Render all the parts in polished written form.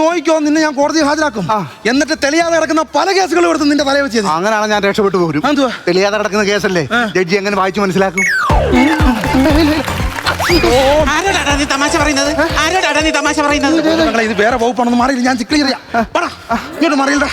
നോക്കിക്കോ, നിന്നെ ഞാൻ കോടതി ഹാജരാക്കും. എന്നിട്ട് തെളിയാതെ കിടക്കുന്ന പല കേസുകളും എടുത്ത് നിന്റെ തലയിൽ വെച്ചത്. അങ്ങനെയാണ് ഞാൻ രക്ഷപ്പെട്ടു പോരും. തെളിയാതെ കിടക്കുന്ന കേസല്ലേ, ജഡ്ജി എങ്ങനെ വായിച്ചു മനസ്സിലാക്കും? ആരോടാടാ നീ തമാശ പറയുന്നത്? ആരോടാടാ നീ തമാശ പറയുന്നത്? ഇത് വേറെ വകുപ്പാണെന്ന് മാറിയില്ല, ഞാൻ ക്ലിയർ ചെയ്യാം. ഇങ്ങോട്ട് മാറിയില്ല.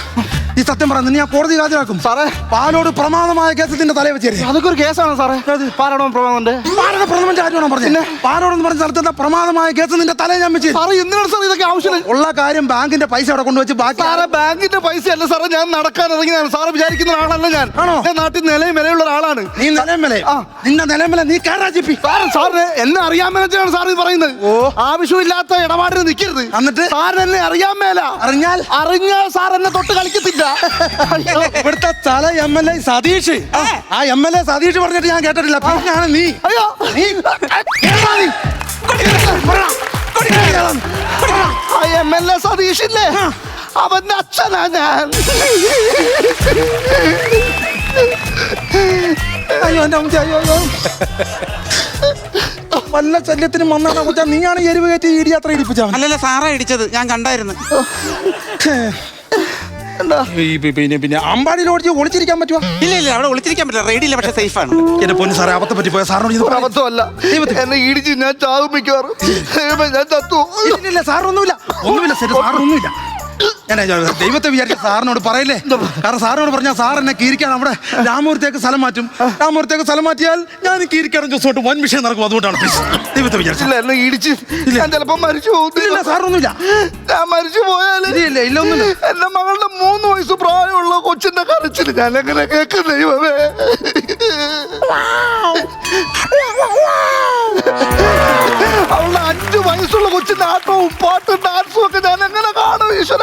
ഈ സത്യം പറ, നിന്നെ ഞാൻ കോടതി ഹാജരാക്കും. സാറേ, പാലോട് പ്രമാദമായ കേസ് നിന്റെ തലയിൽ വെച്ചേര്. അതൊക്കെ ഒരു കേസാണ് സാറേ. പാലോട് പ്രമാദമുണ്ട്. പാലോട് പ്രമാദം ആരും പറഞ്ഞു? പാലോടെന്ന് പറഞ്ഞ സ്ഥലത്തെ പ്രമാദമായ കേസ് നിന്റെ തലയിൽ ഞാൻ വെച്ചു. സാറേ, എന്തിനാണ് സാർ ഇതൊക്കെ ആവശ്യം? ഉള്ള കാര്യം ബാങ്കിന്റെ പൈസ അവിടെ കൊണ്ടുവച്ച് ബാക്കി. സാറേ, ബാങ്കിന്റെ പൈസ അല്ല സാറേ, ഞാൻ നടക്കാൻ ഇറങ്ങിയതാണ്. സാറ് വിചാരിക്കുന്ന ആളല്ല ഞാൻ. ആണോ? നാട്ടിൽ നിലയും വിലയുള്ള ഒരാളാണ്. നീ നിലമേലെ നിന്റെ നിലമേലെ നീ കയറാജിപ്പി. സാറിന് എന്നെ അറിയാൻ മേലാണ് സാർ ഇത് പറയുന്നത്. ആവശ്യമില്ലാത്ത ഇടപാടിന് നിൽക്കരുത്. എന്നിട്ട് സാറിന് എന്നെ അറിയാൻ മേല. അറിഞ്ഞാൽ സാർ എന്നെ തൊട്ട് കളിക്കത്തില്ല. ഇവിടുത്തെ തല MLA സതീഷ്, ആ MLA സതീഷ് പറഞ്ഞിട്ട് ഞാൻ കേട്ടിട്ടില്ല. പിന്നെയാണ് നീ. അയ്യോ, MLA സതീഷില്ലേ, അവന്റെ അച്ഛനാ ഞാൻ. അയ്യോ എന്റെ അമ്മ, അയ്യോ അയ്യോ. വല്ല ശല്യത്തിനും വന്നാണ് കൊച്ചാ, നീയാണ് എരിവ് കയറ്റി ഇടിയാത്ര ഇടിപ്പിച്ചാ. അല്ലല്ല, സാറാ ഇടിച്ചത്, ഞാൻ കണ്ടായിരുന്നു. പിന്നെ അമ്പാടിയിൽ ഓടിച്ച് ഒളിച്ചിരിക്കാൻ പറ്റുമോ? ഇല്ല, അവിടെ ഒളിച്ചിരിക്കാൻ പറ്റില്ല, റേഡിയില്ല, പക്ഷെ സേഫ് ആണ്. എന്റെ പൊന്നു സാറേ, അബദ്ധം പറ്റിപ്പോയ സാറിനോട്. അബദ്ധമല്ല, എന്നെ ഇടിച്ച് ഞാൻ ചാവും മിക്കവാറും. ഞാൻ ചത്തു. ഇല്ല സാറൊന്നുമില്ല, ശരി സാറൊന്നുമില്ല. ഞാൻ ദൈവത്തെ വിചാരിച്ച സാറിനോട് പറയില്ലേ. കാരണം സാറിനോട് പറഞ്ഞാൽ സാർ എന്നെ കീരിക്കാൻ അവിടെ രാമപുരത്തേക്ക് സ്ഥലം മാറ്റും. രാമപുരത്തേക്ക് സ്ഥലം മാറ്റിയാൽ ഞാൻ കീരിക്കാനും ദിവസമായിട്ട് വൻ വിഷയം നടക്കും. അതുകൊണ്ടാണ് ദൈവത്തെ വിചാരിച്ചില്ല. എന്നെ ഇടിച്ച് ഞാൻ ചിലപ്പോ മരിച്ചു പോകുന്നില്ല. സാറൊന്നുമില്ല, ഞാൻ മരിച്ചു പോയാൽ ഇല്ല ഒന്നുമില്ല. എന്റെ മകളുടെ 3 വയസ്സ് പ്രായമുള്ള കൊച്ചിന്റെ കരച്ചിൽ ഞാൻ എങ്ങനെ കേൾക്കും ദൈവമേ. അവളുടെ 5 വയസ്സുള്ള കൊച്ചിന്റെ ആട്ടവും പാട്ടും ഡാൻസും ഒക്കെ ഞാൻ എങ്ങനെ കാണും ഈശ്വര.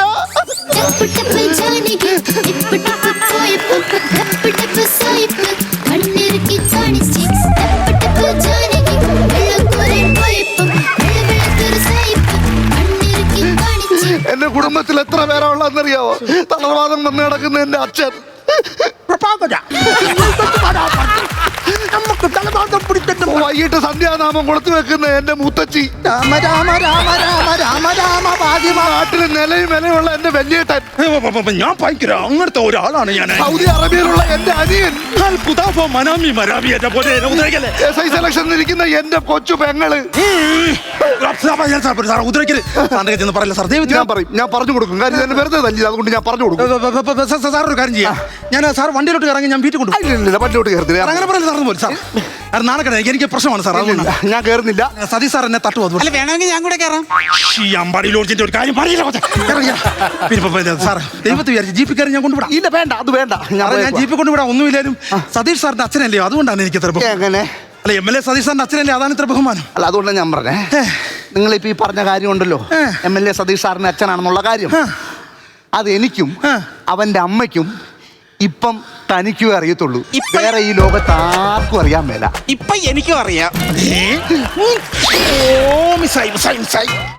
എന്റെ കുടുംബത്തിൽ എത്ര പേരാ ഉള്ളതെന്നറിയാവോ? തളർവാദം വന്ന് കിടക്കുന്ന എന്റെ അച്ഛൻ, വൈകിട്ട് സന്ധ്യാനാമം കൊടുത്തു വെക്കുന്ന എന്റെ മുത്തച്ചി, രാമ രാമ രാമ രാമ രാമ രാമ നാട്ടിൽ നിലയും വിലയുള്ള എന്റെ വലിയേട്ടൻ, ഞാൻ ഭയങ്കര അങ്ങനത്തെ ഒരാളാണ് ഞാൻ. സൗദി അറേബ്യയിലുള്ള എന്റെ അനിയൻ, SI സെലക്ഷനിൽ ഇരിക്കുന്ന എന്റെ കൊച്ചു പെങ്ങള്. ഞാൻ പറഞ്ഞു കൊടുക്കും. കാര്യം എന്നെ വെറുതെ തല്ലി, അതുകൊണ്ട് ഞാൻ പറഞ്ഞു കൊടുക്കും. സാർ ഒരു കാര്യം ചെയ്യാം, ഞാൻ സാർ വണ്ടിയിലോട്ട് ഇറങ്ങി ഞാൻ വീട്ടിൽ കൊണ്ടു. വണ്ടിയിലോട്ട് കയറുന്നില്ല. അങ്ങനെ പറയില്ല സാർ, പോലും സാർ നാണക്കട എനിക്ക് പ്രശ്നമാണ് സാർ. ഞാൻ കയറുന്നില്ല. സതീഷ് സാർ എന്നെ തട്ടുവോ? അല്ല, വേണമെങ്കിൽ ഞാൻ കൂടെ കയറാം. ഈ അമ്പാടി ലോഡ്ജിന്റെ ഒരു കാര്യം പറയില്ല സാർ. ദൈവത്തെ വിചാരിച്ചു ജീപ്പിൽ കയറി ഞാൻ കൊണ്ടുവിടാം. ഇല്ല, വേണ്ട, അത് വേണ്ട. ഞാൻ ജീപ്പിൽ കൊണ്ടുവിടാം. ഒന്നുമില്ലേലും സതീഷ് സാറിന്റെ അച്ഛനല്ലേ, അതുകൊണ്ടാണ് എനിക്ക് ഇത്ര എങ്ങനെ. അല്ല, MLA സതീഷ് സാറിന്റെ അച്ഛനല്ലേ, അതാണ് ഇത്ര ബഹുമാനം. അല്ല, അതുകൊണ്ടാണ് ഞാൻ പറഞ്ഞേ. നിങ്ങളിപ്പോ ഈ പറഞ്ഞ കാര്യം ഉണ്ടല്ലോ, MLA സതീഷ് സാറിന്റെ അച്ഛനാണെന്നുള്ള കാര്യം, അത് എനിക്കും അവന്റെ അമ്മയ്ക്കും ഇപ്പം തനിക്കും അറിയത്തുള്ളൂ. വേറെ ഈ ലോകത്ത് ആർക്കും അറിയാൻ മേല. ഇപ്പൊ എനിക്കും അറിയാം.